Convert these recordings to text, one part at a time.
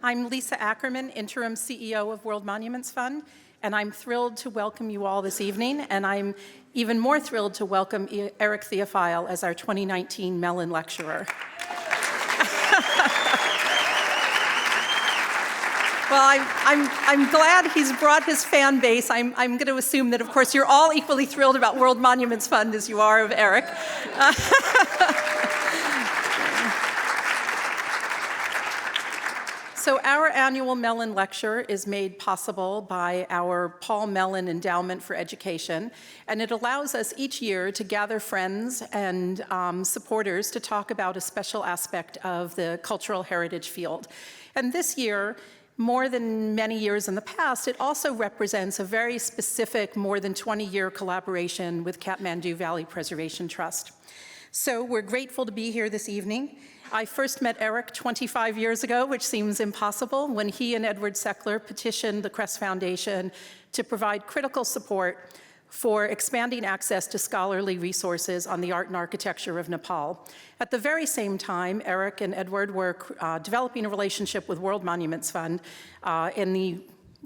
I'm Lisa Ackerman, Interim CEO of World Monuments Fund, and I'm thrilled to welcome you all this evening, and I'm even more thrilled to welcome Erich Theophile as our 2019 Mellon Lecturer. Well, I'm glad he's brought his fan base. I'm going to assume that, of course, you're all equally thrilled about World Monuments Fund as you are of Erich. So our annual Mellon Lecture is made possible by our Paul Mellon Endowment for Education, and it allows us each year to gather friends and supporters to talk about a special aspect of the cultural heritage field. And this year, more than many years in the past, it also represents a very specific, more than 20-year collaboration with Kathmandu Valley Preservation Trust. So we're grateful to be here this evening. I first met Erich 25 years ago, which seems impossible, when he and Edward Sekler petitioned the Crest Foundation to provide critical support for expanding access to scholarly resources on the art and architecture of Nepal. At the very same time, Erich and Edward were developing a relationship with World Monuments Fund. In the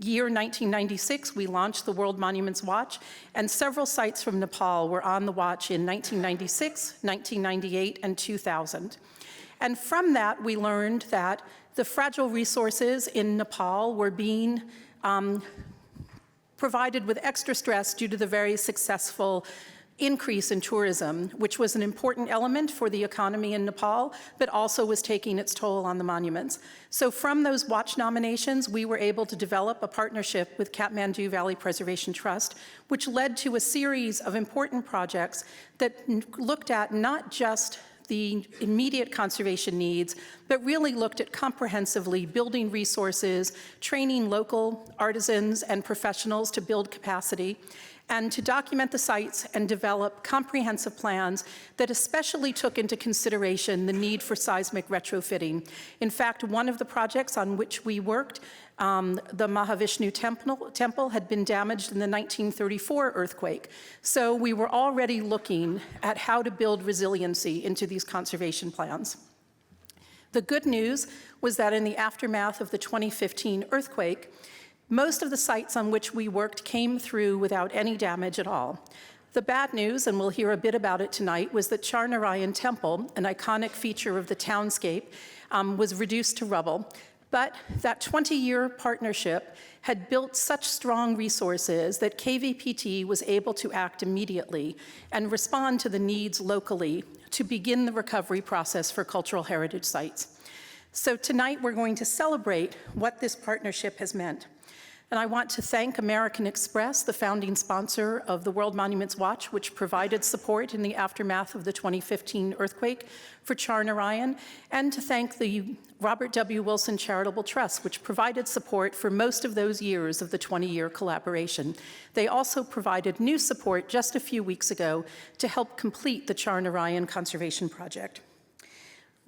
year 1996, we launched the World Monuments Watch, and several sites from Nepal were on the watch in 1996, 1998, and 2000. And from that, we learned that the fragile resources in Nepal were being provided with extra stress due to the very successful increase in tourism, which was an important element for the economy in Nepal, but also was taking its toll on the monuments. So from those watch nominations, we were able to develop a partnership with Kathmandu Valley Preservation Trust, which led to a series of important projects that looked at not just the immediate conservation needs, but really looked at comprehensively building resources, training local artisans and professionals to build capacity, and to document the sites and develop comprehensive plans that especially took into consideration the need for seismic retrofitting. In fact, one of the projects on which we worked, the Mahavishnu temple had been damaged in the 1934 earthquake. So we were already looking at how to build resiliency into these conservation plans. The good news was that in the aftermath of the 2015 earthquake, most of the sites on which we worked came through without any damage at all. The bad news, and we'll hear a bit about it tonight, was that Char Narayan temple, an iconic feature of the townscape, was reduced to rubble. But that 20-year partnership had built such strong resources that KVPT was able to act immediately and respond to the needs locally to begin the recovery process for cultural heritage sites. So tonight we're going to celebrate what this partnership has meant. And I want to thank American Express, the founding sponsor of the World Monuments Watch, which provided support in the aftermath of the 2015 earthquake for Char Narayan, and to thank the Robert W. Wilson Charitable Trust, which provided support for most of those years of the 20-year collaboration. They also provided new support just a few weeks ago to help complete the Char Narayan Conservation Project.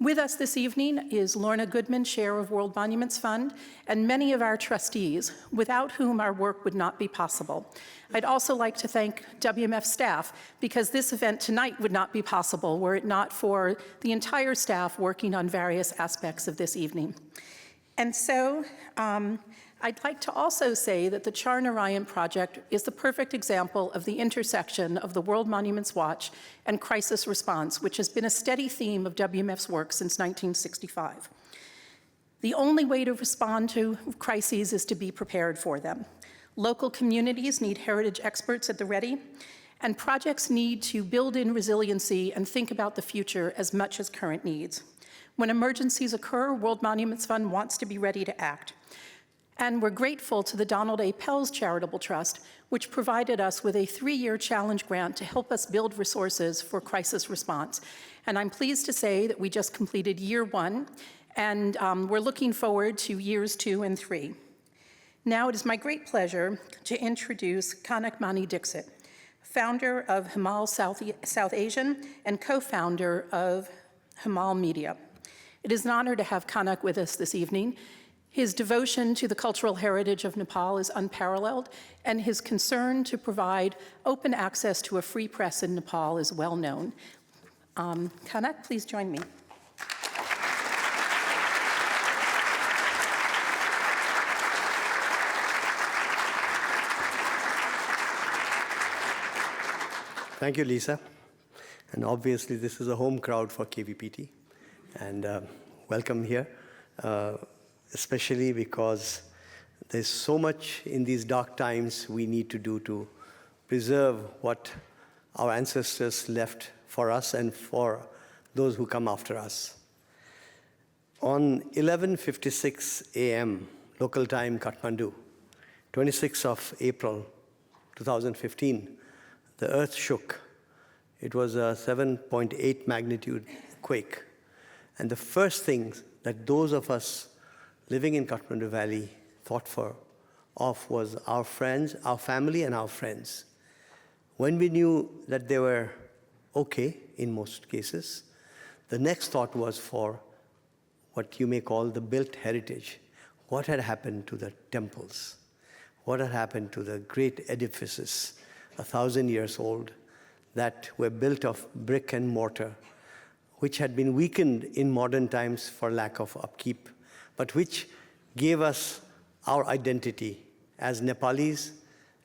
With us this evening is Lorna Goodman, Chair of World Monuments Fund, and many of our trustees, without whom our work would not be possible. I'd also like to thank WMF staff, because this event tonight would not be possible were it not for the entire staff working on various aspects of this evening. And so, I'd like to also say that the Char Narayan project is the perfect example of the intersection of the World Monuments Watch and crisis response, which has been a steady theme of WMF's work since 1965. The only way to respond to crises is to be prepared for them. Local communities need heritage experts at the ready, and projects need to build in resiliency and think about the future as much as current needs. When emergencies occur, World Monuments Fund wants to be ready to act. And we're grateful to the Donald A. Pell's Charitable Trust, which provided us with a 3-year challenge grant to help us build resources for crisis response. And I'm pleased to say that we just completed year 1, and we're looking forward to years 2 and 3. Now it is my great pleasure to introduce Kanak Dixit, founder of Himal South Asian and co-founder of Himal Media. It is an honor to have Kanak with us this evening. His devotion to the cultural heritage of Nepal is unparalleled, and his concern to provide open access to a free press in Nepal is well known. Kanak, please join me. Thank you, Lisa. And obviously, this is a home crowd for KVPT. And welcome here, especially because there's so much in these dark times we need to do to preserve what our ancestors left for us and for those who come after us. On 11:56 a.m. local time, Kathmandu, 26th of April, 2015, the earth shook. It was a 7.8 magnitude quake. And the first thing that those of us living in Kathmandu Valley thought of was our friends, our family, and our friends. When we knew that they were okay in most cases, the next thought was for what you may call the built heritage. What had happened to the temples? What had happened to the great edifices, 1,000 years old, that were built of brick and mortar, which had been weakened in modern times for lack of upkeep, but which gave us our identity as Nepalis,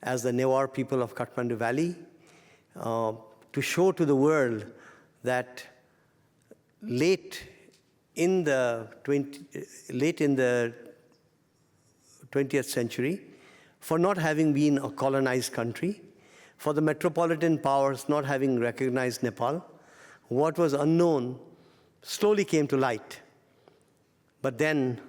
as the Newar people of Kathmandu Valley, to show to the world that late in the 20th century, for not having been a colonized country, for the metropolitan powers not having recognized Nepal, what was unknown slowly came to light. But then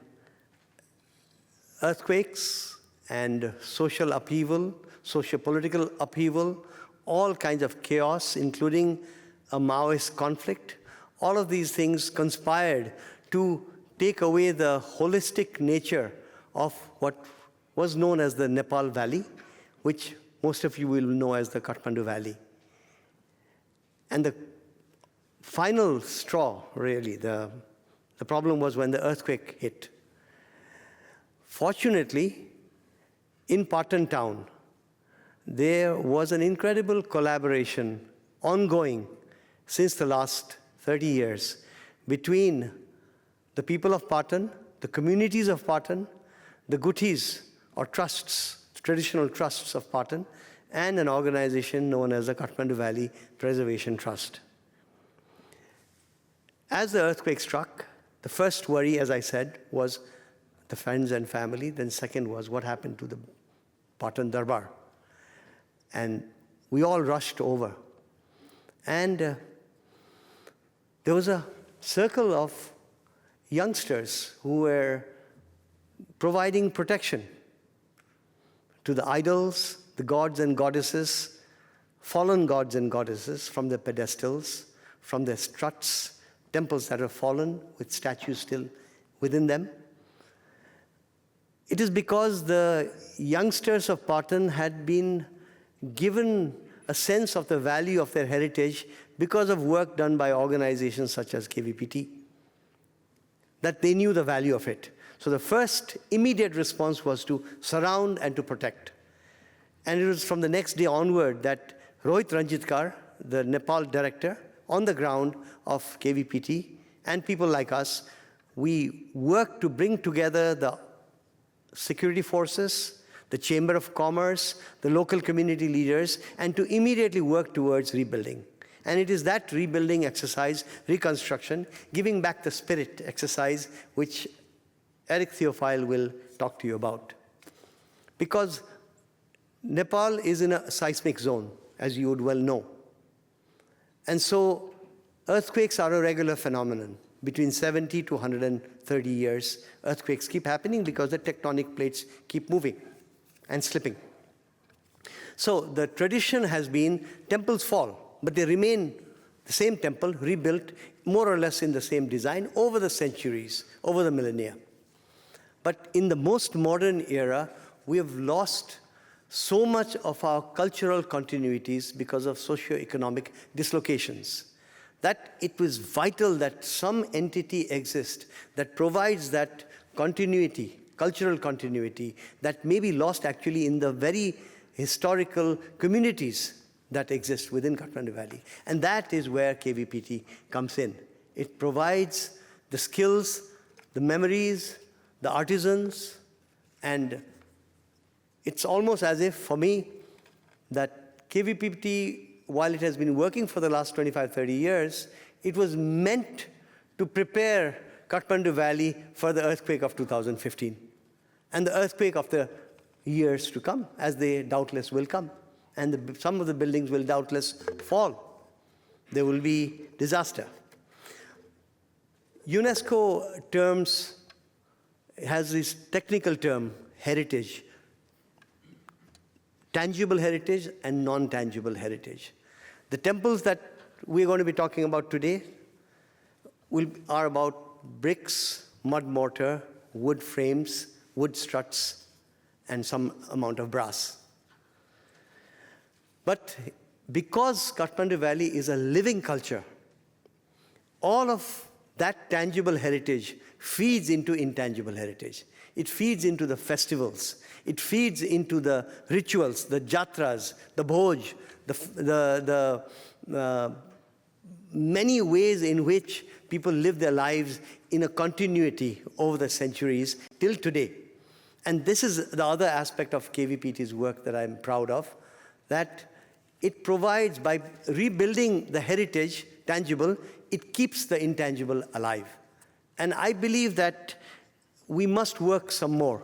earthquakes and social upheaval, socio-political upheaval, all kinds of chaos, including a Maoist conflict, all of these things conspired to take away the holistic nature of what was known as the Nepal Valley, which most of you will know as the Kathmandu Valley. And the final straw, really, the problem was when the earthquake hit. Fortunately, in Patan town, there was an incredible collaboration ongoing since the last 30 years between the people of Patan, the communities of Patan, the gutis or trusts, traditional trusts of Patan, and an organization known as the Kathmandu Valley Preservation Trust. As the earthquake struck, the first worry, as I said, was the friends and family. Then second was what happened to the Patan Darbar. And we all rushed over. And there was a circle of youngsters who were providing protection to the idols, the gods and goddesses, fallen gods and goddesses from the pedestals, from their struts, temples that are fallen with statues still within them. It is because the youngsters of Patan had been given a sense of the value of their heritage because of work done by organizations such as KVPT, that they knew the value of it. So the first immediate response was to surround and to protect. And it was from the next day onward that Rohit Ranjitkar, the Nepal director, on the ground of KVPT, and people like us, we worked to bring together the security forces, the Chamber of Commerce, the local community leaders, and to immediately work towards rebuilding. And it is that rebuilding exercise, reconstruction, giving back the spirit exercise, which Erich Theophile will talk to you about. Because Nepal is in a seismic zone, as you would well know. And so earthquakes are a regular phenomenon. Between 70 to 130 years, earthquakes keep happening because the tectonic plates keep moving and slipping. So the tradition has been temples fall, but they remain the same temple, rebuilt more or less in the same design over the centuries, over the millennia. But in the most modern era, we have lost so much of our cultural continuities because of socio-economic dislocations, that it was vital that some entity exist that provides that continuity, cultural continuity, that may be lost actually in the very historical communities that exist within Kathmandu Valley. And that is where KVPT comes in. It provides the skills, the memories, the artisans, and it's almost as if, for me, that KVPT while it has been working for the last 25, 30 years, it was meant to prepare Kathmandu Valley for the earthquake of 2015 and the earthquake of the years to come, as they doubtless will come. And some of the buildings will doubtless fall. There will be disaster. UNESCO terms has this technical term, heritage, tangible heritage and non-tangible heritage. The temples that we're going to be talking about today are about bricks, mud mortar, wood frames, wood struts, and some amount of brass. But because Kathmandu Valley is a living culture, all of that tangible heritage feeds into intangible heritage. It feeds into the festivals. It feeds into the rituals, the jatras, the bhoj, the many ways in which people live their lives in a continuity over the centuries till today. And this is the other aspect of KVPT's work that I'm proud of, that it provides, by rebuilding the heritage tangible, it keeps the intangible alive. And I believe that we must work some more.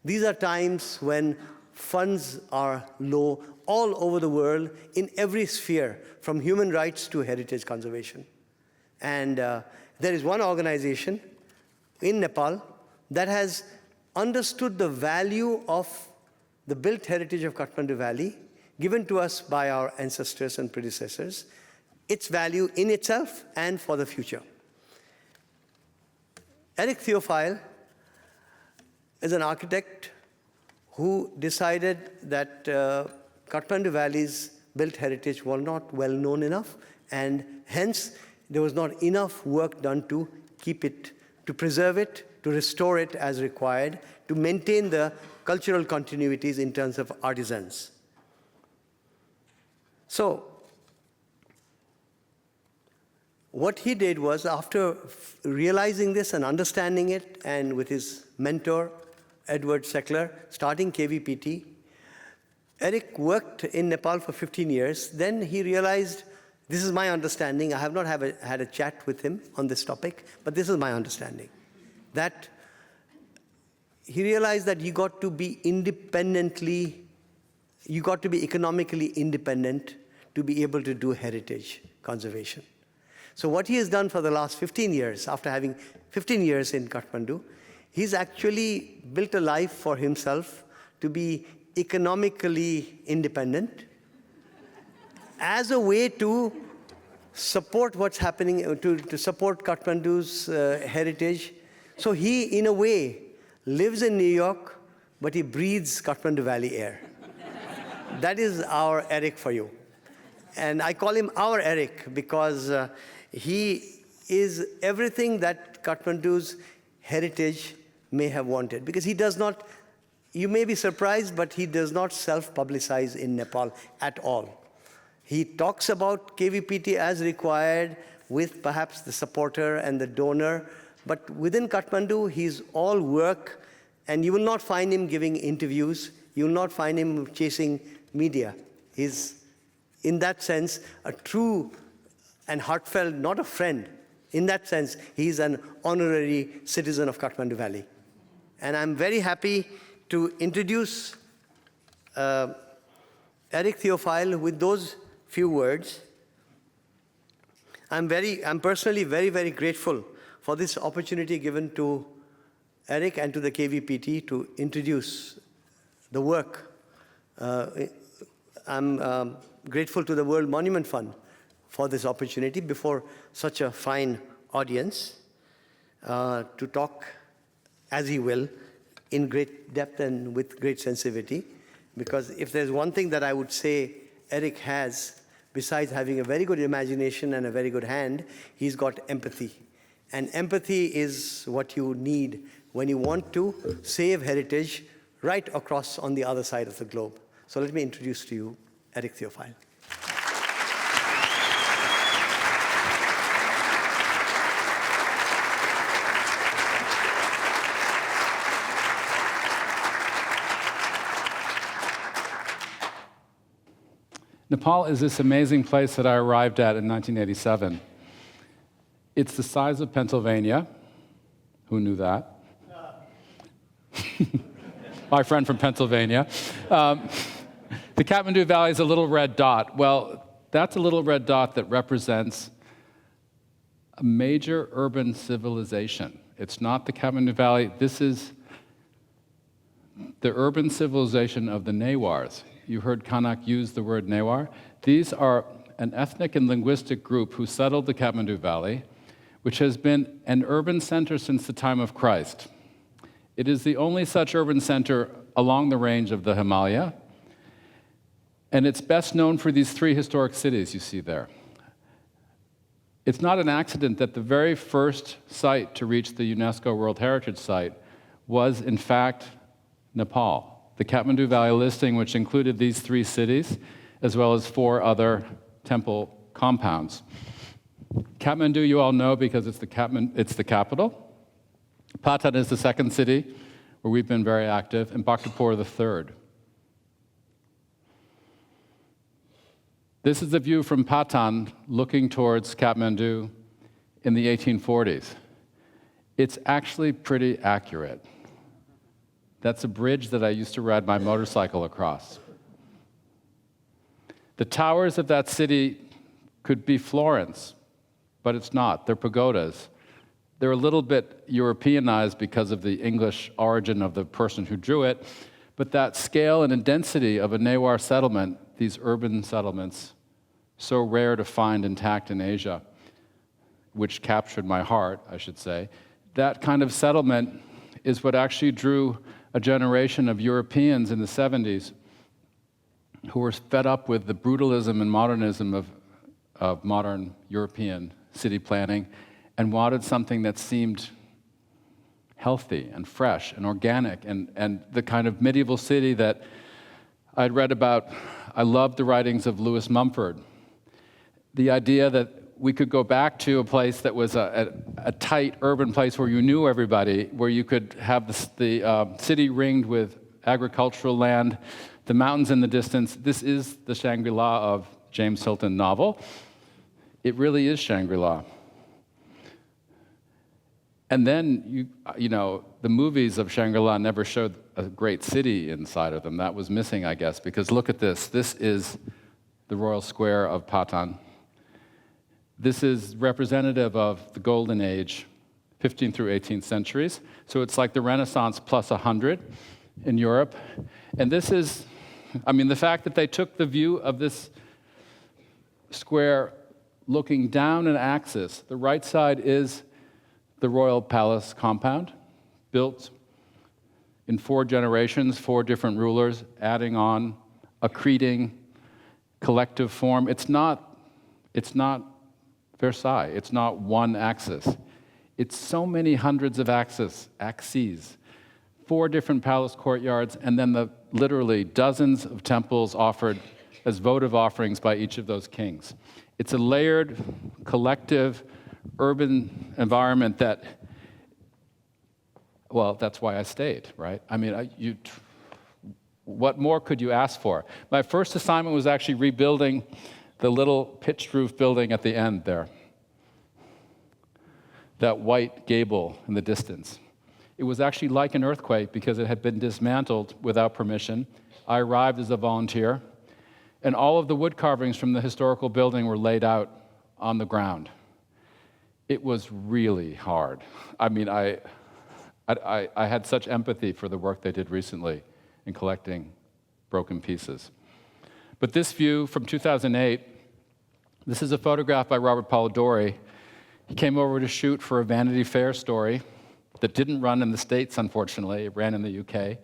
These are times when funds are low all over the world in every sphere, from human rights to heritage conservation. And there is one organization in Nepal that has understood the value of the built heritage of Kathmandu Valley, given to us by our ancestors and predecessors, its value in itself and for the future. Erich Theophile is an architect who decided that Kathmandu Valley's built heritage was not well known enough, and hence there was not enough work done to keep it, to preserve it, to restore it as required, to maintain the cultural continuities in terms of artisans. So, what he did was, after realizing this and understanding it, and with his mentor, Edward Sekler, starting KVPT, Erich worked in Nepal for 15 years. Then he realized, this is my understanding, I have not had a chat with him on this topic, but this is my understanding, that he realized that you got to be economically independent to be able to do heritage conservation. So what he has done for the last 15 years, after having 15 years in Kathmandu, he's actually built a life for himself to be economically independent as a way to support what's happening, to support Kathmandu's heritage. So he, in a way, lives in New York, but he breathes Kathmandu Valley air. That is our Erich for you. And I call him our Erich because he is everything that Kathmandu's heritage may have wanted. Because he does not, you may be surprised, but he does not self-publicize in Nepal at all. He talks about KVPT as required with perhaps the supporter and the donor, but within Kathmandu, he's all work, and you will not find him giving interviews. You will not find him chasing media. He's, in that sense, a true and heartfelt, not a friend. In that sense, he's an honorary citizen of Kathmandu Valley. And I'm very happy to introduce Erich Theophile with those few words. I'm personally very, very grateful for this opportunity given to Erich and to the KVPT to introduce the work. I'm grateful to the World Monument Fund for this opportunity before such a fine audience to talk, as he will, in great depth and with great sensitivity. Because if there's one thing that I would say Erich has, besides having a very good imagination and a very good hand, he's got empathy. And empathy is what you need when you want to save heritage right across on the other side of the globe. So let me introduce to you Erich Theophile. Nepal is this amazing place that I arrived at in 1987. It's the size of Pennsylvania. Who knew that? My friend from Pennsylvania. The Kathmandu Valley is a little red dot. Well, that's a little red dot that represents a major urban civilization. It's not the Kathmandu Valley. This is the urban civilization of the Newars. You heard Kanak use the word Newar. These are an ethnic and linguistic group who settled the Kathmandu Valley, which has been an urban center since the time of Christ. It is the only such urban center along the range of the Himalaya, and it's best known for these three historic cities you see there. It's not an accident that the very first site to reach the UNESCO World Heritage Site was, in fact, Nepal. The Kathmandu Valley listing, which included these three cities, as well as 4 other temple compounds. Kathmandu, you all know because it's the capital. Patan is the second city where we've been very active, and Bhaktapur the third. This is the view from Patan looking towards Kathmandu in the 1840s. It's actually pretty accurate. That's a bridge that I used to ride my motorcycle across. The towers of that city could be Florence, but it's not. They're pagodas. They're a little bit Europeanized because of the English origin of the person who drew it, but that scale and density of a Newar settlement, these urban settlements, so rare to find intact in Asia, which captured my heart, I should say, that kind of settlement is what actually drew a generation of Europeans in the 70s who were fed up with the brutalism and modernism of modern European city planning and wanted something that seemed healthy and fresh and organic and the kind of medieval city that I'd read about. I loved the writings of Lewis Mumford. The idea that we could go back to a place that was a tight urban place where you knew everybody, where you could have the city ringed with agricultural land, the mountains in the distance. This is the Shangri-La of James Hilton novel. It really is Shangri-La. And then, you know, the movies of Shangri-La never showed a great city inside of them. That was missing, I guess, because look at this. This is the Royal Square of Patan. This is representative of the Golden Age, 15th through 18th centuries. So it's like the Renaissance plus 100 in Europe. And this is, I mean, the fact that they took the view of this square looking down an axis. The right side is the Royal Palace compound, built in 4 generations, 4 different rulers, adding on, accreting, collective form. It's not Versailles. It's not one axis. It's so many hundreds of axes, 4 different palace courtyards, and then literally dozens of temples offered as votive offerings by each of those kings. It's a layered, collective, urban environment that, well, that's why I stayed, right? I mean, what more could you ask for? My first assignment was actually rebuilding the little pitched roof building at the end there. That white gable in the distance. It was actually like an earthquake because it had been dismantled without permission. I arrived as a volunteer, and all of the wood carvings from the historical building were laid out on the ground. It was really hard. I mean, I had such empathy for the work they did recently in collecting broken pieces. But this view from 2008, this is a photograph by Robert Polidori. He came over to shoot for a Vanity Fair story that didn't run in the States, unfortunately. It ran in the UK.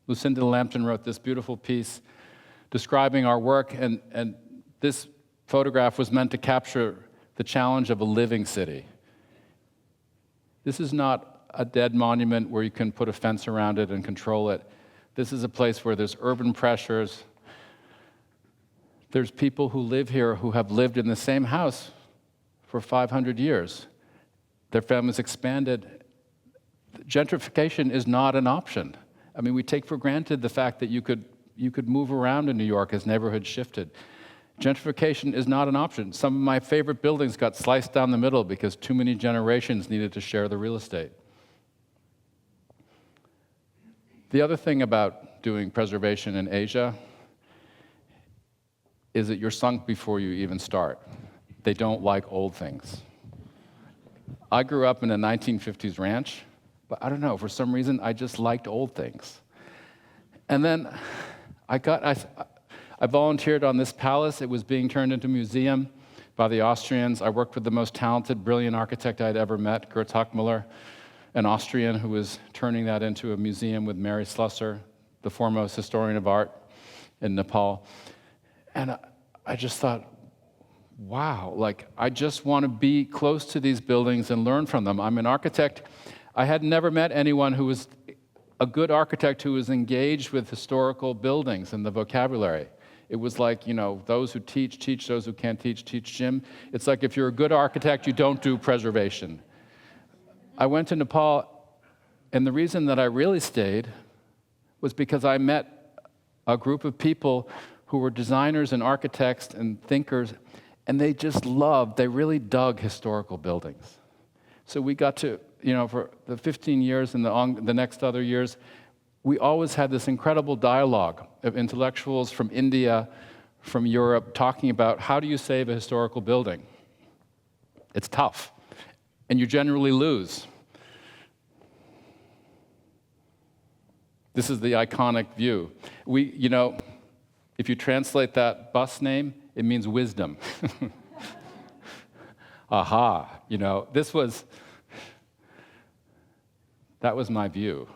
Lucinda Lambton wrote this beautiful piece describing our work, and this photograph was meant to capture the challenge of a living city. This is not a dead monument where you can put a fence around it and control it. This is a place where there's urban pressures. There's people who live here who have lived in the same house for 500 years. Their families expanded. Gentrification is not an option. I mean, we take for granted the fact that you could could move around in New York as neighborhoods shifted. Gentrification is not an option. Some of my favorite buildings got sliced down the middle because too many generations needed to share the real estate. The other thing about doing preservation in Asia is that you're sunk before you even start. They don't like old things. I grew up in a 1950s ranch, but I don't know, for some reason, I just liked old things. And then I volunteered on this palace. It was being turned into a museum by the Austrians. I worked with the most talented, brilliant architect I'd ever met, Gert Hochmuller, an Austrian who was turning that into a museum with Mary Slusser, the foremost historian of art in Nepal. And I just thought, wow, like, I just want to be close to these buildings and learn from them. I'm an architect. I had never met anyone who was a good architect who was engaged with historical buildings and the vocabulary. It was like, those who teach, those who can't teach Jim. It's like if you're a good architect, you don't do preservation. I went to Nepal, and the reason that I really stayed was because I met a group of people who were designers and architects and thinkers, and they really dug historical buildings. So we got to, for the 15 years and the next other years, we always had this incredible dialogue of intellectuals from India, from Europe, talking about how do you save a historical building? It's tough, and you generally lose. This is the iconic view. If you translate that bus name, it means wisdom. Aha, that was my view.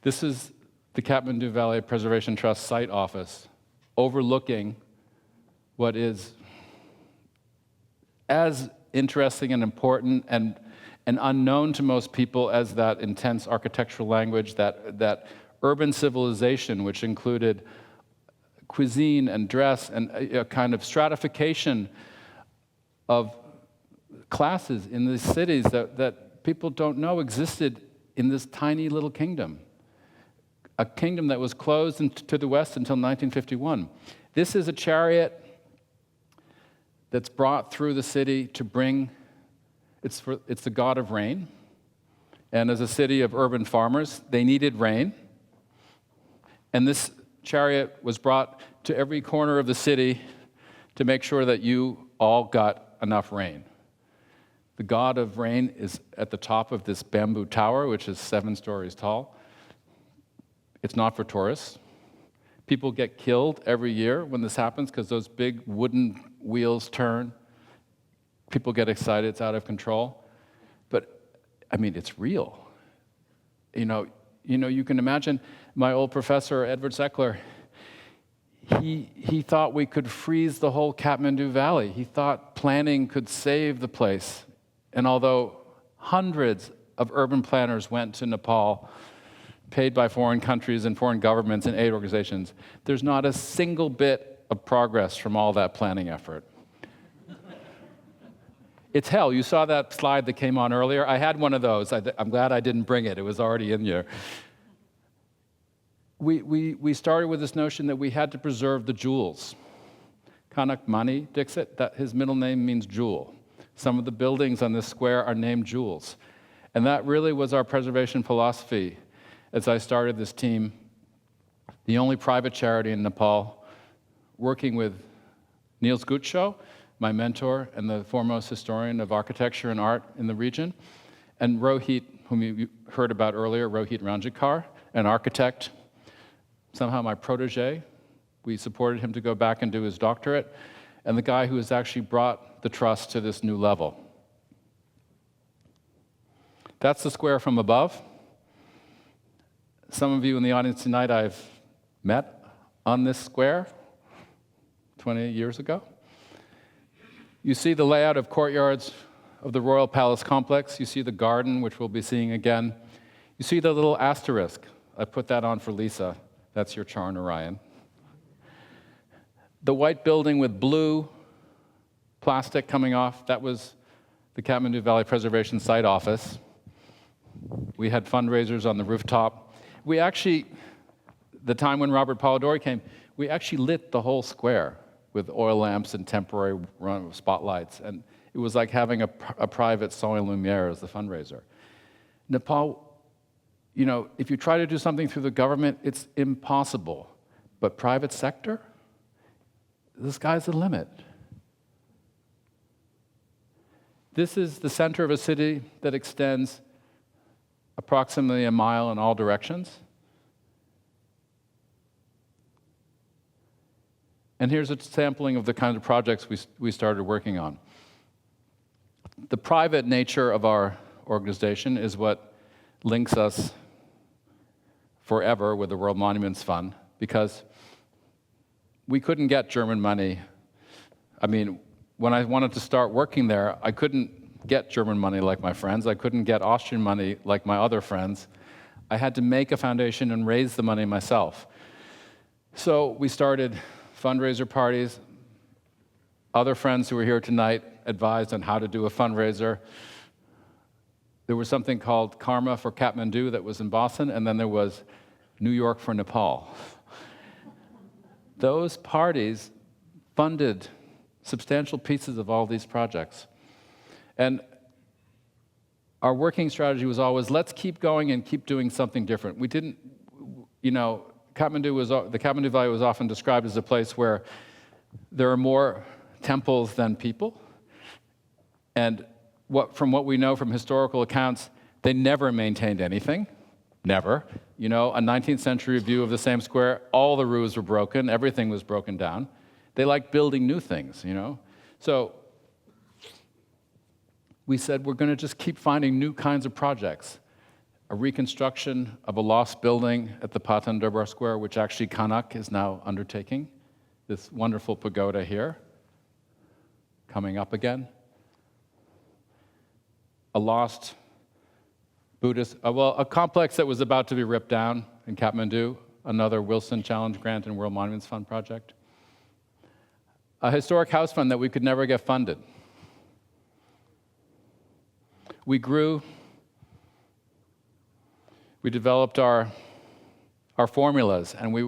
This is the Kathmandu Valley Preservation Trust site office overlooking what is as interesting and important and unknown to most people as that intense architectural language, that urban civilization, which included cuisine and dress and a kind of stratification of classes in these cities that people don't know existed in this tiny little kingdom. A kingdom that was closed to the west until 1951. This is a chariot that's brought through the city to bring, it's the god of rain. And as a city of urban farmers, they needed rain. And this chariot was brought to every corner of the city to make sure that you all got enough rain. The god of rain is at the top of this bamboo tower, which is 7 stories tall. It's not for tourists. People get killed every year when this happens because those big wooden wheels turn. People get excited, it's out of control. But, it's real. You can imagine my old professor, Edward Sekler, he thought we could freeze the whole Kathmandu Valley. He thought planning could save the place. And although hundreds of urban planners went to Nepal, paid by foreign countries and foreign governments and aid organizations, there's not a single bit of progress from all that planning effort. It's hell. You saw that slide that came on earlier? I had one of those. I'm glad I didn't bring it. It was already in there. We started with this notion that we had to preserve the jewels. Kanak Mani Dixit, that his middle name means jewel. Some of the buildings on this square are named jewels. And that really was our preservation philosophy as I started this team, the only private charity in Nepal, working with Niels Gutschow, my mentor and the foremost historian of architecture and art in the region, and Rohit, whom you heard about earlier, Rohit Ranjikar, an architect, somehow my protege. We supported him to go back and do his doctorate, and the guy who has actually brought the trust to this new level. That's the square from above. Some of you in the audience tonight I've met on this square 20 years ago. You see the layout of courtyards of the Royal Palace complex. You see the garden, which we'll be seeing again. You see the little asterisk. I put that on for Lisa. That's your Char Narayan. The white building with blue plastic coming off, that was the Kathmandu Valley Preservation Site Office. We had fundraisers on the rooftop. the time when Robert Polidori came, we actually lit the whole square with oil lamps and temporary spotlights. And it was like having a private Soin Lumiere as the fundraiser. Nepal, you know, if you try to do something through the government, it's impossible. But private sector, the sky's the limit. This is the center of a city that extends approximately a mile in all directions. And here's a sampling of the kind of projects we started working on. The private nature of our organization is what links us forever with the World Monuments Fund, because we couldn't get German money. I mean, when I wanted to start working there, I couldn't get German money like my friends. I couldn't get Austrian money like my other friends. I had to make a foundation and raise the money myself. So we started fundraiser parties. Other friends who were here tonight advised on how to do a fundraiser. There was something called Karma for Kathmandu that was in Boston, and then there was New York for Nepal. Those parties funded substantial pieces of all these projects. And our working strategy was always, let's keep going and keep doing something different. We didn't, you know, the Kathmandu Valley was often described as a place where there are more temples than people. And from what we know from historical accounts, they never maintained anything. Never. You know, a 19th century view of the same square, all the roofs were broken, everything was broken down. They liked building new things, you know. So we said we're going to just keep finding new kinds of projects. A reconstruction of a lost building at the Patan Durbar Square, which actually Kanak is now undertaking. This wonderful pagoda here, coming up again. A lost Buddhist, a complex that was about to be ripped down in Kathmandu, another Wilson Challenge Grant and World Monuments Fund project. A historic house fund that we could never get funded. We grew. We developed our formulas, and we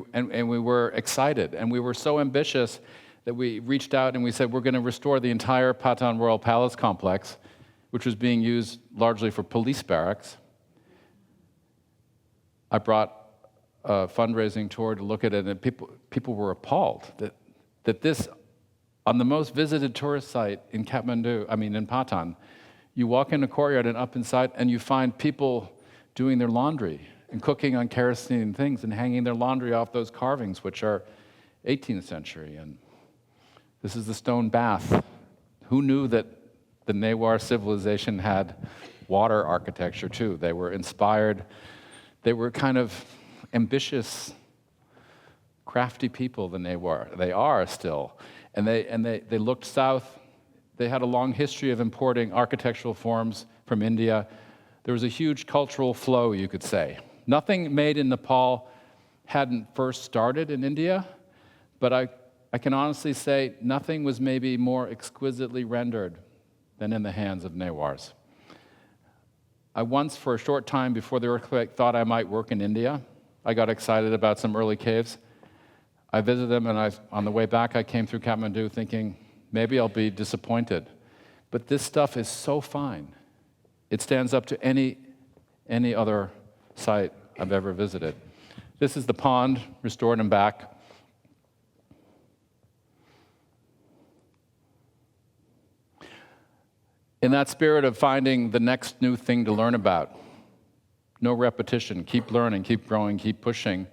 were excited, and we were so ambitious that we reached out and we said we're going to restore the entire Patan Royal Palace complex, which was being used largely for police barracks. I brought a fundraising tour to look at it, and people were appalled that this, on the most visited tourist site in in Patan, you walk in a courtyard and up inside, and you find people doing their laundry and cooking on kerosene things and hanging their laundry off those carvings, which are 18th century. And this is the stone bath. Who knew that the Newar civilization had water architecture too? They were inspired. They were kind of ambitious, crafty people, the Newar. They are still. And they looked south. They had a long history of importing architectural forms from India. There was a huge cultural flow, you could say. Nothing made in Nepal hadn't first started in India, but I can honestly say nothing was maybe more exquisitely rendered than in the hands of Newars. I once, for a short time before the earthquake, thought I might work in India. I got excited about some early caves. I visited them, and on the way back, I came through Kathmandu thinking, maybe I'll be disappointed. But this stuff is so fine. It stands up to any other site I've ever visited. This is the pond, restored and back. In that spirit of finding the next new thing to learn about, no repetition, keep learning, keep growing, keep pushing,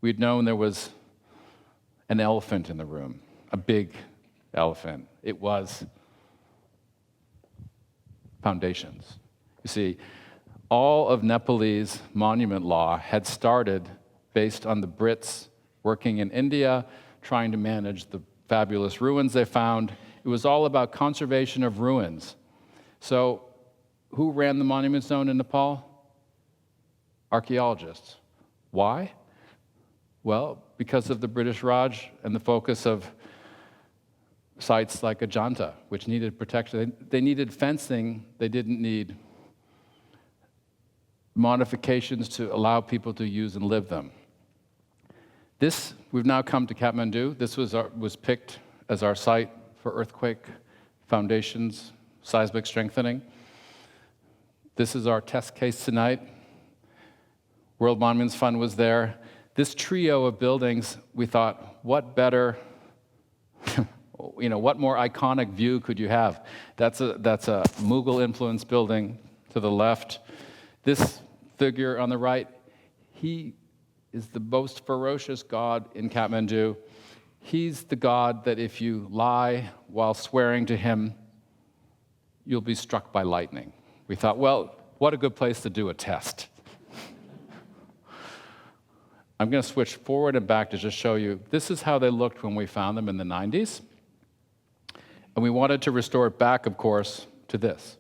we'd known there was an elephant in the room, a big elephant. It was foundations. You see, all of Nepalese monument law had started based on the Brits working in India, trying to manage the fabulous ruins they found. It was all about conservation of ruins. So who ran the monument zone in Nepal? Archaeologists. Why? Well, because of the British Raj and the focus of sites like Ajanta, which needed protection. They needed fencing. They didn't need modifications to allow people to use and live them. We've now come to Kathmandu. This was picked as our site for earthquake foundations, seismic strengthening. This is our test case tonight. World Monuments Fund was there. This trio of buildings, we thought, what better, what more iconic view could you have? That's a Mughal-influenced building to the left. This figure on the right, he is the most ferocious god in Kathmandu. He's the god that if you lie while swearing to him, you'll be struck by lightning. We thought, well, what a good place to do a test. I'm going to switch forward and back to just show you, this is how they looked when we found them in the 90s. And we wanted to restore it back, of course, to this.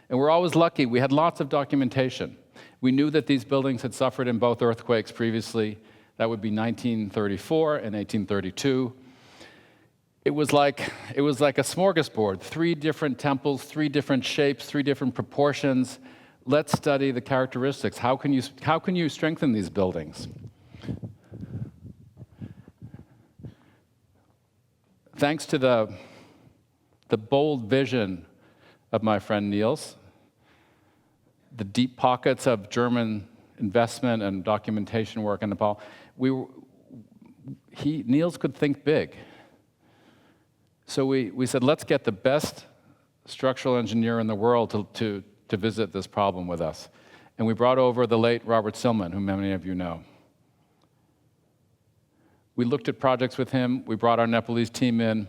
And we're always lucky. We had lots of documentation. We knew that these buildings had suffered in both earthquakes previously. That would be 1934 and 1832. It was like a smorgasbord, 3 different temples, 3 different shapes, 3 different proportions. Let's study the characteristics. How can you strengthen these buildings? Thanks to the bold vision of my friend Niels, the deep pockets of German investment and documentation work in Nepal, Niels could think big. So we said, let's get the best structural engineer in the world to visit this problem with us. And we brought over the late Robert Silman, whom many of you know. We looked at projects with him. We brought our Nepalese team in.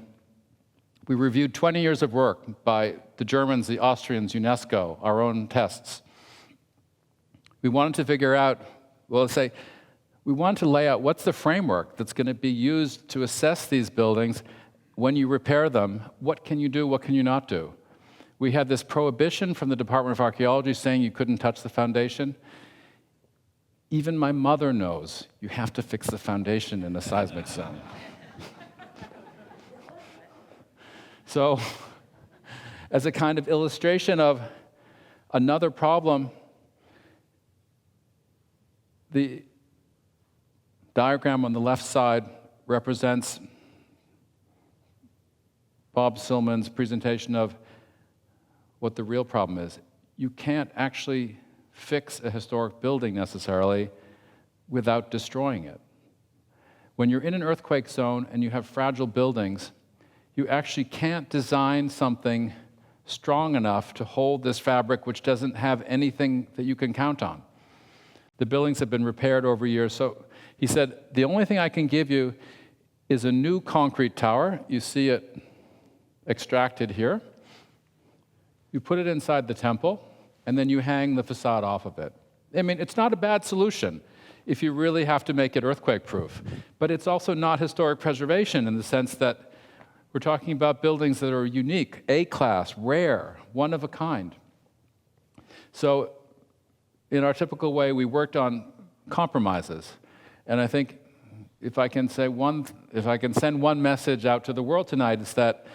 We reviewed 20 years of work by the Germans, the Austrians, UNESCO, our own tests. We wanted to figure out, we wanted to lay out what's the framework that's going to be used to assess these buildings. When you repair them, what can you do, what can you not do? We had this prohibition from the Department of Archaeology saying you couldn't touch the foundation. Even my mother knows you have to fix the foundation in a seismic zone. So, as a kind of illustration of another problem, the diagram on the left side represents Bob Silman's presentation of what the real problem is. You can't actually fix a historic building necessarily without destroying it. When you're in an earthquake zone and you have fragile buildings, you actually can't design something strong enough to hold this fabric which doesn't have anything that you can count on. The buildings have been repaired over years, so he said, the only thing I can give you is a new concrete tower. You see it extracted here. You put it inside the temple, and then you hang the facade off of it. I mean, it's not a bad solution if you really have to make it earthquake-proof, but it's also not historic preservation in the sense that we're talking about buildings that are unique, A-class, rare, one of a kind. So in our typical way, we worked on compromises. And I think if I can send one message out to the world tonight, it's that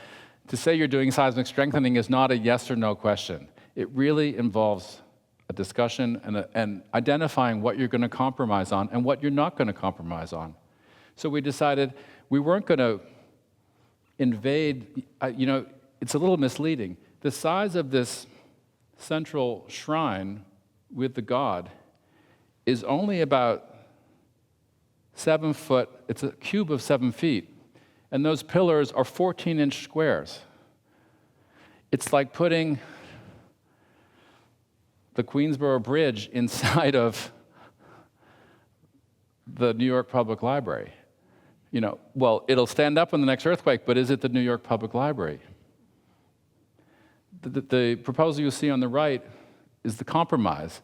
to say you're doing seismic strengthening is not a yes or no question. It really involves a discussion and identifying what you're going to compromise on and what you're not going to compromise on. So we decided we weren't going to invade, it's a little misleading. The size of this central shrine with the god is only about 7 foot, it's a cube of 7 feet. And those pillars are 14-inch squares. It's like putting the Queensboro Bridge inside of the New York Public Library. It'll stand up in the next earthquake, but is it the New York Public Library? The proposal you see on the right is the compromise,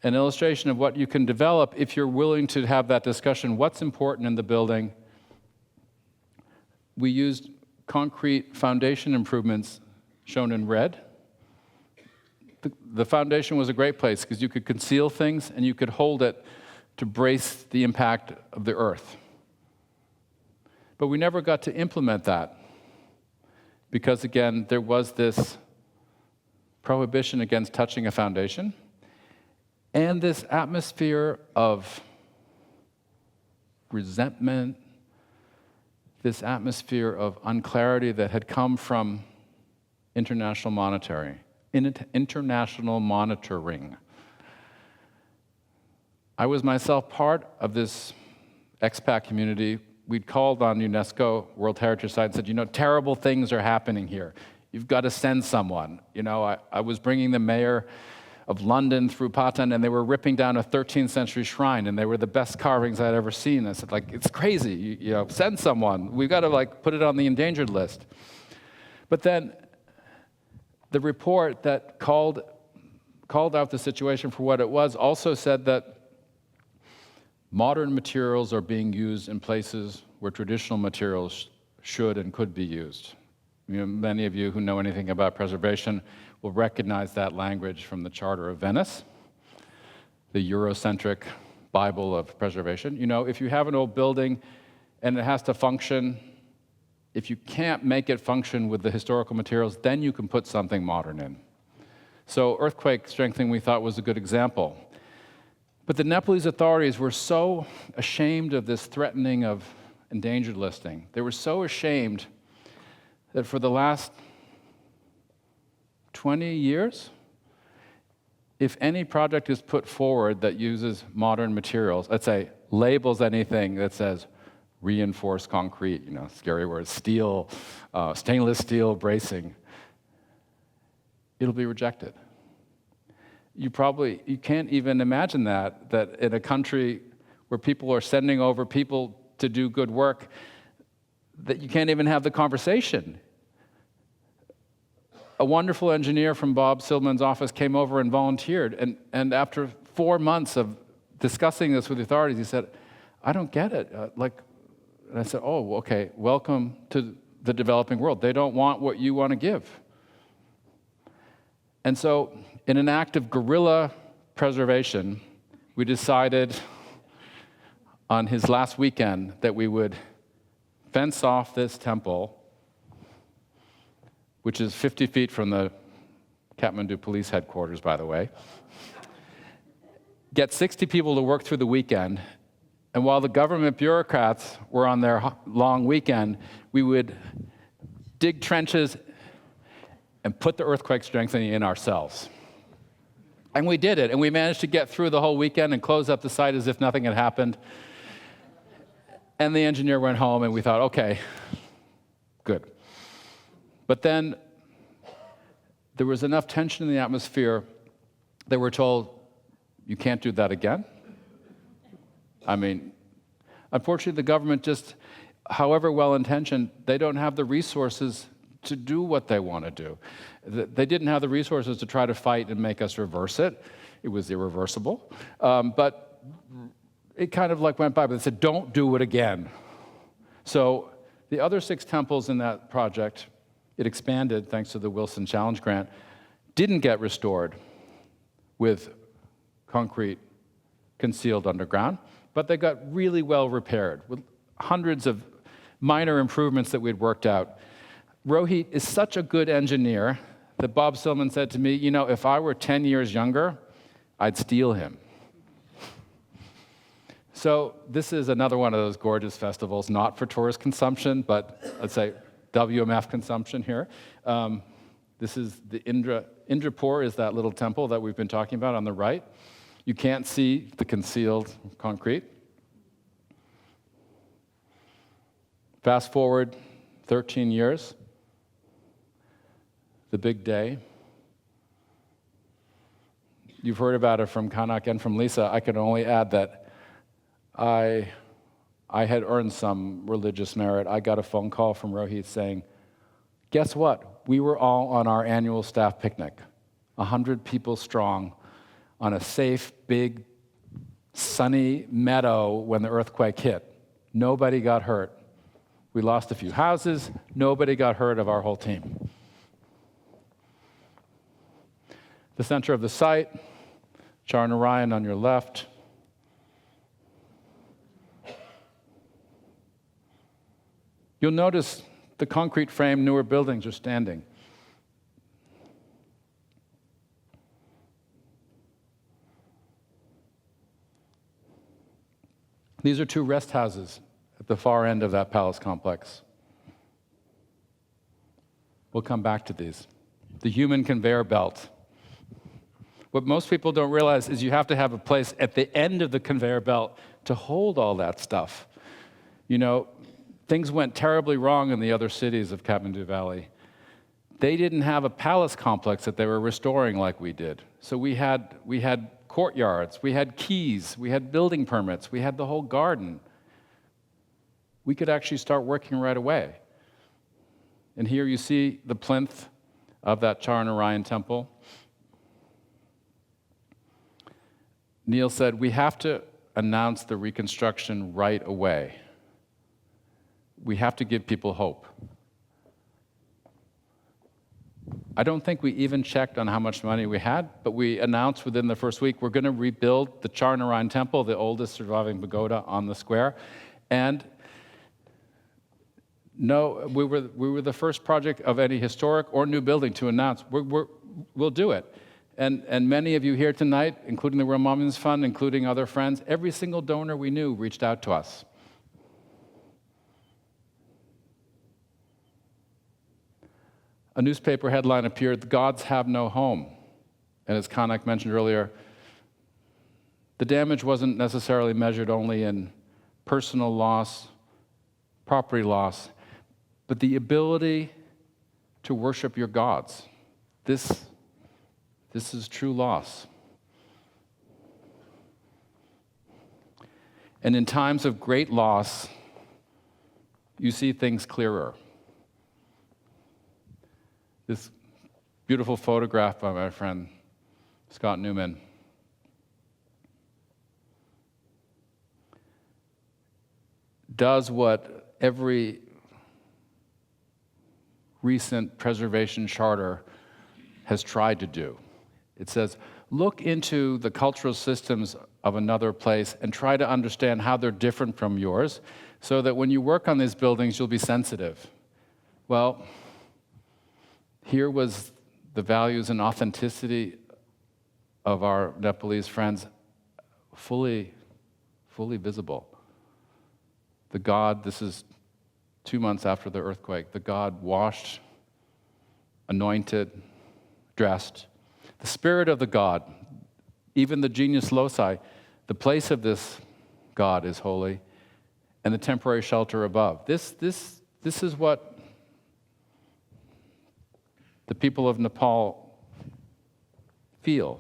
an illustration of what you can develop if you're willing to have that discussion. What's important in the building? We used concrete foundation improvements shown in red. The foundation was a great place because you could conceal things and you could hold it to brace the impact of the earth. But we never got to implement that because, again, there was this prohibition against touching a foundation and this atmosphere of resentment, this atmosphere of unclarity that had come from international monitoring. I was myself part of this expat community. We'd called on UNESCO World Heritage Site and said, terrible things are happening here. You've got to send someone. I was bringing the mayor of London through Patan, and they were ripping down a 13th century shrine, and they were the best carvings I'd ever seen. I said, it's crazy. Send someone. We've got to put it on the endangered list. But then the report that called out the situation for what it was also said that modern materials are being used in places where traditional materials should and could be used. Many of you who know anything about preservation will recognize that language from the Charter of Venice, the Eurocentric Bible of preservation. If you have an old building and it has to function, if you can't make it function with the historical materials, then you can put something modern in. So earthquake strengthening, we thought, was a good example. But the Nepalese authorities were so ashamed of this threatening of endangered listing. They were so ashamed that for the last 20 years, if any project is put forward that uses modern materials, let's say labels anything that says reinforced concrete, scary words, steel, stainless steel bracing, it'll be rejected. You can't even imagine that in a country where people are sending over people to do good work, that you can't even have the conversation. A wonderful engineer from Bob Silman's office came over and volunteered, and after 4 months of discussing this with the authorities, he said, I don't get it. And I said, oh, okay, welcome to the developing world. They don't want what you want to give. And so, in an act of guerrilla preservation, we decided on his last weekend that we would fence off this temple, which is 50 feet from the Kathmandu police headquarters, by the way, get 60 people to work through the weekend, and while the government bureaucrats were on their long weekend, we would dig trenches and put the earthquake strengthening in ourselves. And we did it, and we managed to get through the whole weekend and close up the site as if nothing had happened. And the engineer went home, and we thought, okay, good. But then there was enough tension in the atmosphere that we're told, you can't do that again. Unfortunately, the government just, however well-intentioned, they don't have the resources to do what they want to do. They didn't have the resources to try to fight and make us reverse it. It was irreversible. But it kind of went by, but they said, don't do it again. So the other 6 temples in that project, it expanded thanks to the Wilson Challenge Grant, didn't get restored with concrete concealed underground, but they got really well repaired with hundreds of minor improvements that we'd worked out. Rohit is such a good engineer that Bob Silman said to me, if I were 10 years younger, I'd steal him. So this is another one of those gorgeous festivals, not for tourist consumption, but let's say WMF consumption here. This is the Indrapur is that little temple that we've been talking about on the right. You can't see the concealed concrete. Fast forward 13 years, the big day. You've heard about it from Kanak and from Lisa. I can only add that I had earned some religious merit. I got a phone call from Rohit saying, guess what? We were all on our annual staff picnic, 100 people strong, on a safe, big, sunny meadow when the earthquake hit. Nobody got hurt. We lost a few houses. Nobody got hurt of our whole team. The center of the site, Char Narayan on your left. You'll notice the concrete frame newer buildings are standing. These are 2 rest houses at the far end of that palace complex. We'll come back to these. The human conveyor belt. What most people don't realize is you have to have a place at the end of the conveyor belt to hold all that stuff. You know, things went terribly wrong in the other cities of Kathmandu Valley. They didn't have a palace complex that they were restoring like we did. So we had courtyards, we had keys, we had building permits, we had the whole garden. We could actually start working right away. And here you see the plinth of that Char Narayan temple. Neil said, we have to announce the reconstruction right away. We have to give people hope. I don't think we even checked on how much money we had, but we announced within the first week we're going to rebuild the Char Narayan temple, the oldest surviving pagoda on the square. And no, we were the first project of any historic or new building to announce we'll do it. And many of you here tonight, including the World Monuments Fund, including other friends, every single donor we knew reached out to us. A newspaper headline appeared, "The gods have no home." And as Kanak mentioned earlier, the damage wasn't necessarily measured only in personal loss, property loss, but the ability to worship your gods. This is true loss. And in times of great loss, you see things clearer. This beautiful photograph by my friend Scott Newman. Does what every recent preservation charter has tried to do. It says, look into the cultural systems of another place and try to understand how they're different from yours so that when you work on these buildings, you'll be sensitive. Well, here was the values and authenticity of our Nepalese friends fully visible. The god, this is 2 months after the earthquake, the god washed, anointed, dressed. The spirit of the god, even the genius loci, the place of this god is holy, and the temporary shelter above. This is what the people of Nepal feel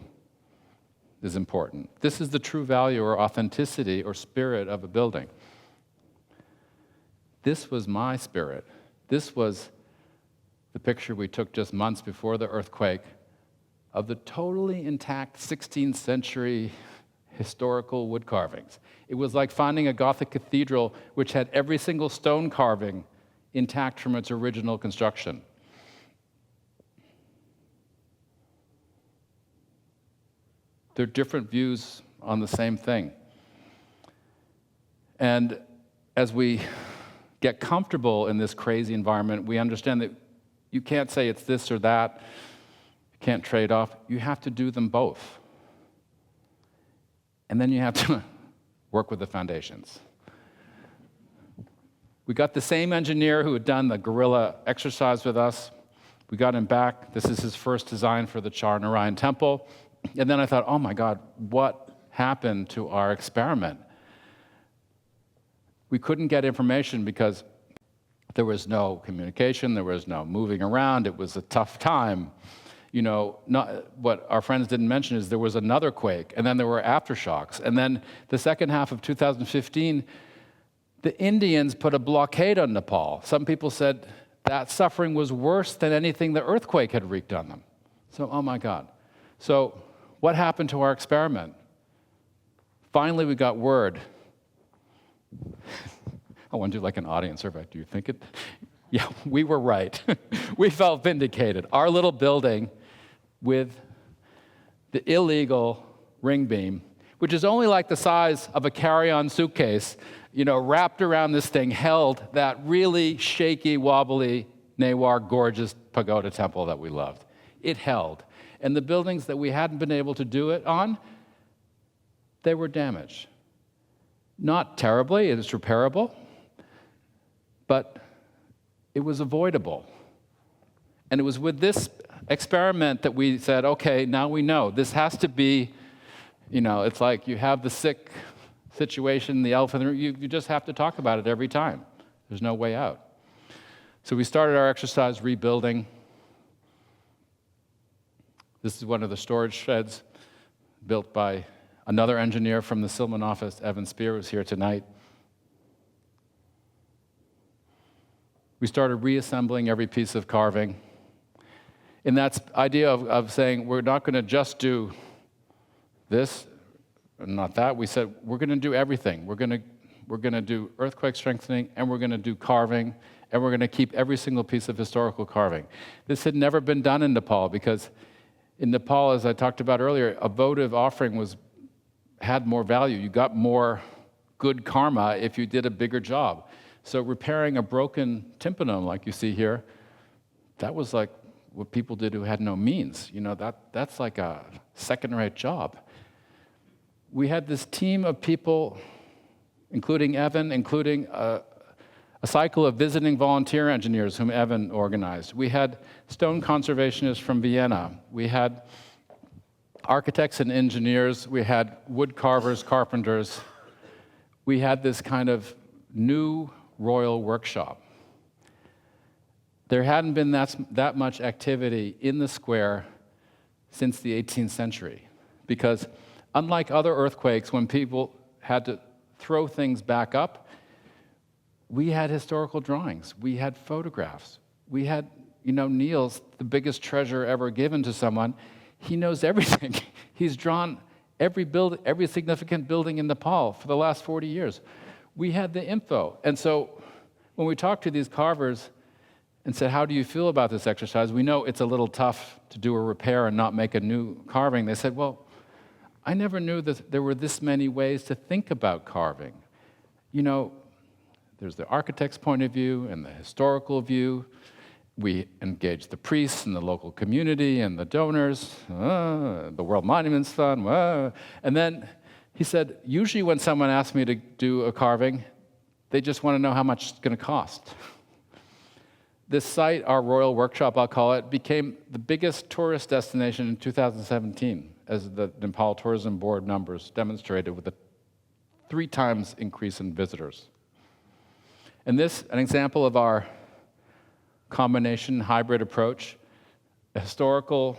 is important. This is the true value or authenticity or spirit of a building. This was my spirit. This was the picture we took just months before the earthquake of the totally intact 16th century historical wood carvings. It was like finding a Gothic cathedral which had every single stone carving intact from its original construction. They're different views on the same thing. And as we get comfortable in this crazy environment, we understand that you can't say it's this or that, you can't trade off, you have to do them both. And then you have to work with the foundations. We got the same engineer who had done the Guerrilla exercise with us. We got him back. This is his first design for the Char Narayan temple. And then I thought, oh my God, what happened to our experiment? We couldn't get information because there was no communication, there was no moving around, it was a tough time. You know, what our friends didn't mention is there was another quake, and then there were aftershocks. And then the second half of 2015, the Indians put a blockade on Nepal. Some people said that suffering was worse than anything the earthquake had wreaked on them. So, oh my God. So, what happened to our experiment? Finally, we got word. I want to do like an audience survey. Do you think it? Yeah, we were right. We felt vindicated. Our little building with the illegal ring beam, which is only like the size of a carry-on suitcase, wrapped around this thing, held that really shaky, wobbly, Newar, gorgeous pagoda temple that we loved. It held. And the buildings that we hadn't been able to do it on, they were damaged. Not terribly, it is repairable, but it was avoidable. And it was with this experiment that we said, okay, now we know. This has to be, it's like you have the sick situation, the elephant in the room, you just have to talk about it every time. There's no way out. So we started our exercise rebuilding. This is one of the storage sheds built by another engineer from the Silman office, Evan Spear, who's here tonight. We started reassembling every piece of carving. And that idea of saying, we're not going to just do this, and not that. We said, we're going to do everything. We're going to do earthquake strengthening, and we're going to do carving, and we're going to keep every single piece of historical carving. This had never been done in Nepal, because in Nepal, as I talked about earlier, a votive offering had more value. You got more good karma if you did a bigger job. So repairing a broken tympanum, like you see here, that was like what people did who had no means. That's like a second-rate job. We had this team of people, including Evan, including a cycle of visiting volunteer engineers whom Evan organized. We had stone conservationists from Vienna. We had architects and engineers. We had wood carvers, carpenters. We had this kind of new royal workshop. There hadn't been that much activity in the square since the 18th century, because unlike other earthquakes, when people had to throw things back up, we had historical drawings, we had photographs, we had, Neil's the biggest treasure ever given to someone. He knows everything. He's drawn every significant building in Nepal for the last 40 years. We had the info. And so when we talked to these carvers and said, how do you feel about this exercise? We know it's a little tough to do a repair and not make a new carving. They said, well, I never knew that there were this many ways to think about carving. There's the architect's point of view and the historical view. We engaged the priests and the local community and the donors, the World Monuments Fund. And then he said, usually when someone asks me to do a carving, they just want to know how much it's going to cost. This site, our Royal Workshop, I'll call it, became the biggest tourist destination in 2017, as the Nepal Tourism Board numbers demonstrated, with a 3 times increase in visitors. And this, an example of our combination hybrid approach, a historical,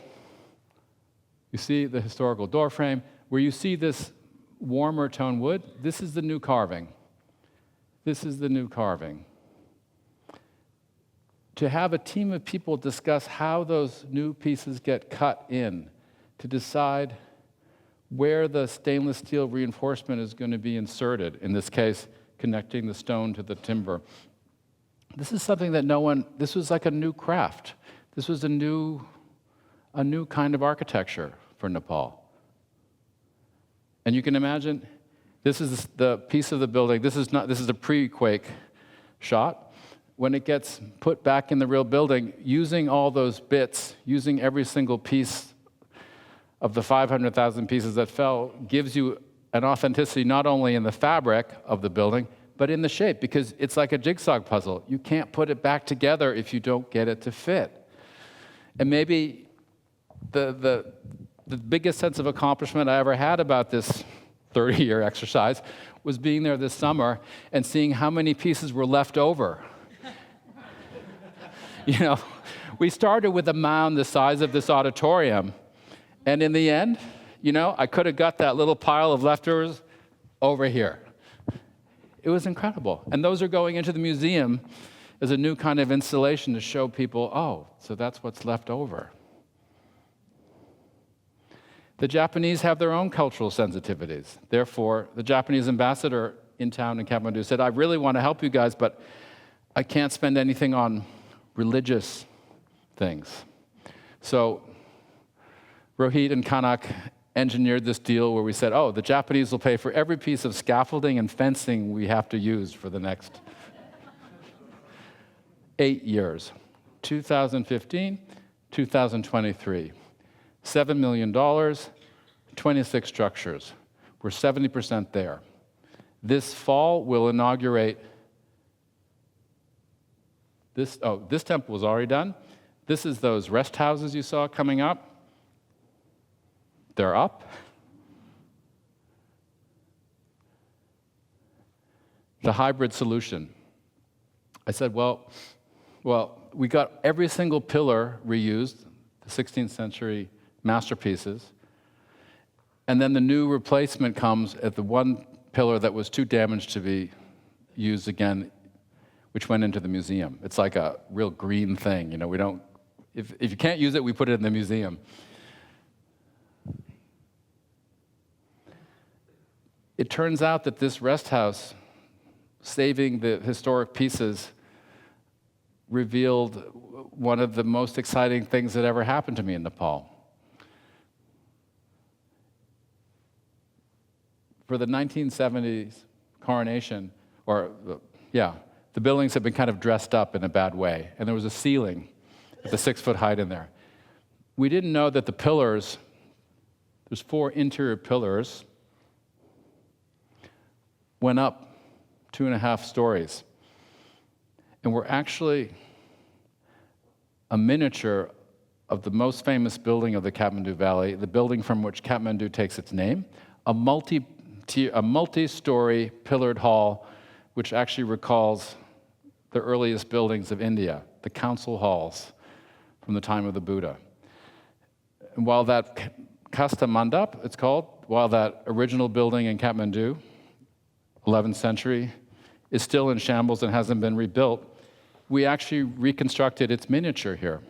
you see the historical door frame, where you see this warmer tone wood, this is the new carving. This is the new carving. To have a team of people discuss how those new pieces get cut in, to decide where the stainless steel reinforcement is going to be inserted, in this case, connecting the stone to the timber. This is something that this was like a new craft. This was a new kind of architecture for Nepal. And you can imagine, this is the piece of the building, this is a pre-quake shot. When it gets put back in the real building, using all those bits, using every single piece of the 500,000 pieces that fell, gives you an authenticity not only in the fabric of the building, but in the shape, because it's like a jigsaw puzzle. You can't put it back together if you don't get it to fit. And maybe the biggest sense of accomplishment I ever had about this 30-year exercise was being there this summer and seeing how many pieces were left over. We started with a mound the size of this auditorium, and in the end, I could have got that little pile of leftovers over here. It was incredible. And those are going into the museum as a new kind of installation to show people, oh, so that's what's left over. The Japanese have their own cultural sensitivities. Therefore, the Japanese ambassador in town in Kathmandu said, I really want to help you guys, but I can't spend anything on religious things. So Rohit and Kanak engineered this deal where we said, oh, the Japanese will pay for every piece of scaffolding and fencing we have to use for the next 8 years. 2015, 2023. $7 million, 26 structures. We're 70% there. This fall, we'll inaugurate this. Oh, this temple was already done. This is those rest houses you saw coming up. They're up. The hybrid solution. I said, well, we got every single pillar reused, the 16th century masterpieces, and then the new replacement comes at the one pillar that was too damaged to be used again, which went into the museum. It's like a real green thing, you know. We don't, if you can't use it, we put it in the museum. It turns out that this rest house, saving the historic pieces, revealed one of the most exciting things that ever happened to me in Nepal. For the 1970s coronation, the buildings had been kind of dressed up in a bad way, and there was a ceiling at the 6-foot height in there. We didn't know that the pillars, there's 4 interior pillars, went up 2.5 stories. And we're actually a miniature of the most famous building of the Kathmandu Valley, the building from which Kathmandu takes its name, a multi-story pillared hall, which actually recalls the earliest buildings of India, the council halls from the time of the Buddha. And while that Kasta Mandap, it's called, while that original building in Kathmandu, 11th century, is still in shambles and hasn't been rebuilt, we actually reconstructed its miniature here.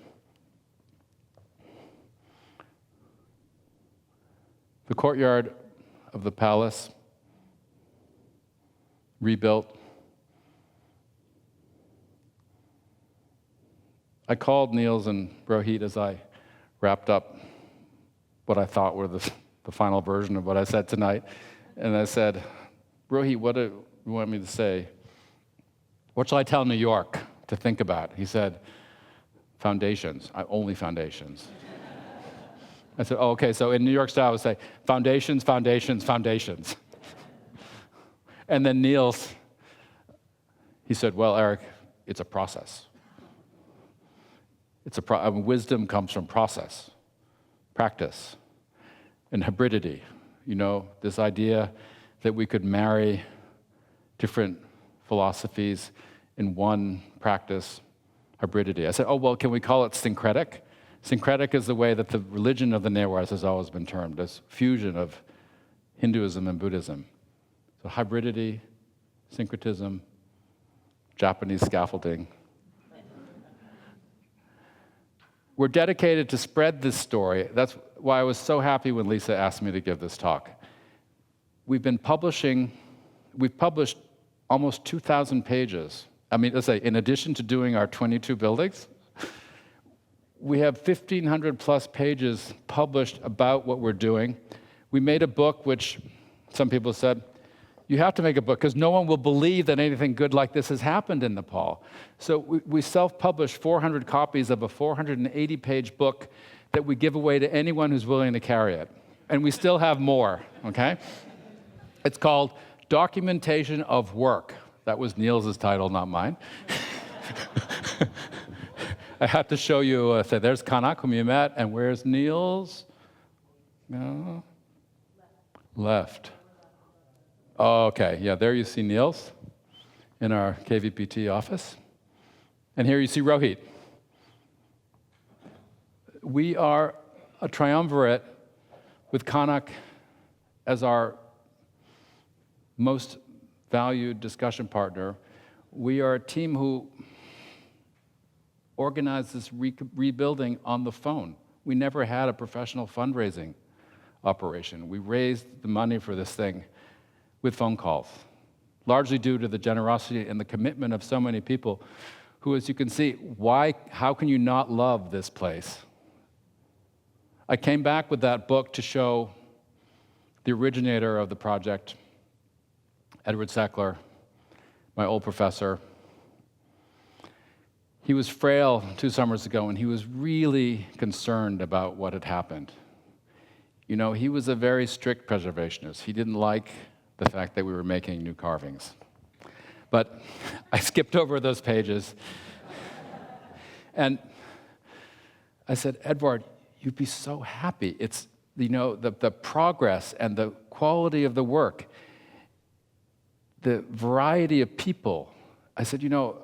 The courtyard of the palace, rebuilt. I called Niels and Rohit as I wrapped up what I thought were the final version of what I said tonight, and I said, Rohit, what do you want me to say? What shall I tell New York to think about? He said, foundations, only foundations. I said, oh, okay, so in New York style, I would say, foundations, foundations, foundations. And then Niels, he said, well, Erich, it's a process. Wisdom comes from process, practice, and hybridity. You know, this idea that we could marry different philosophies in one practice, hybridity. I said, oh, well, can we call it syncretic? Syncretic is the way that the religion of the Nehwars has always been termed, as fusion of Hinduism and Buddhism. So hybridity, syncretism, Japanese scaffolding. We're dedicated to spread this story. That's why I was so happy when Lisa asked me to give this talk. We've published almost 2,000 pages. I mean, let's say, in addition to doing our 22 buildings, we have 1,500 plus pages published about what we're doing. We made a book, which some people said, you have to make a book because no one will believe that anything good like this has happened in Nepal. So we self-published 400 copies of a 480-page book that we give away to anyone who's willing to carry it. And we still have more, okay? It's called Documentation of Work. That was Niels' title, not mine. I have to show you, say, there's Kanak, whom you met, and where's Niels? No? Left. Oh, okay, yeah, there you see Niels in our KVPT office. And here you see Rohit. We are a triumvirate with Kanak as our most valued discussion partner. We are a team who organized this rebuilding on the phone. We never had a professional fundraising operation. We raised the money for this thing with phone calls, largely due to the generosity and the commitment of so many people who, as you can see, how can you not love this place? I came back with that book to show the originator of the project, Edward Sekler, my old professor. He was frail 2 summers ago, and he was really concerned about what had happened. You know, he was a very strict preservationist. He didn't like the fact that we were making new carvings. But I skipped over those pages. And I said, Eduard, you'd be so happy. It's, you know, the progress and the quality of the work, the variety of people. I said, you know,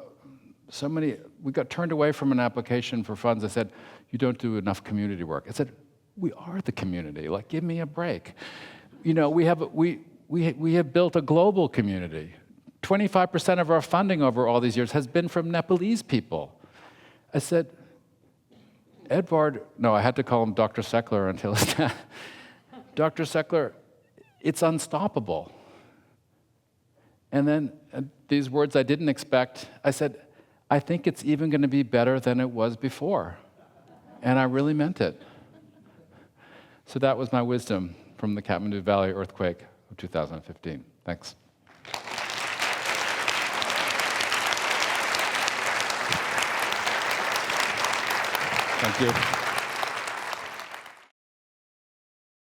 so many, we got turned away from an application for funds. I said, you don't do enough community work. I said, we are the community. Like, give me a break. You know, we have built a global community. 25% of our funding over all these years has been from Nepalese people. I said, Eduard, no, I had to call him Dr. Sekler until Dr. Sekler, it's unstoppable. And then these words I didn't expect, I said, I think it's even going to be better than it was before. And I really meant it. So that was my wisdom from the Kathmandu Valley earthquake of 2015. Thanks. Thank you.